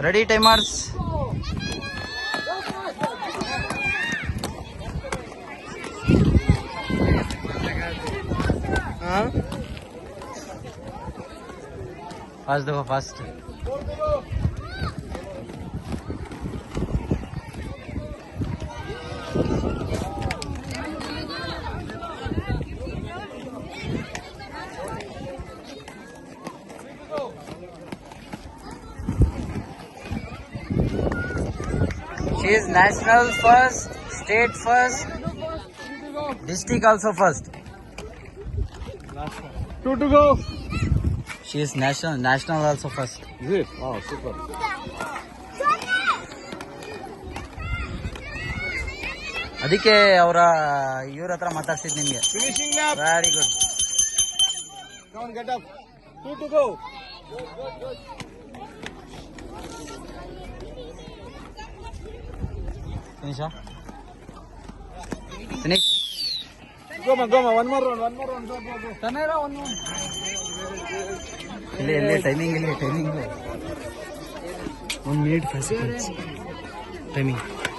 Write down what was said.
Ready timers. Fast देखो fast. She is national first, state first, district also first. 2 to go. She is national also first. Is it? Oh, super. ಅದಕ್ಕೆ ಅವರ ಇವ್ರ ಹತ್ರ ಮಾತಾಡ್ಸಿದ್ ನಿಮ್ಗೆ. Finishing lap. Very good. Come on, get up. 2 to go. Finish. Go on. One more round. Go. Tanera one more. ಇಲ್ಲಿ timing 1 minute 5 seconds timing.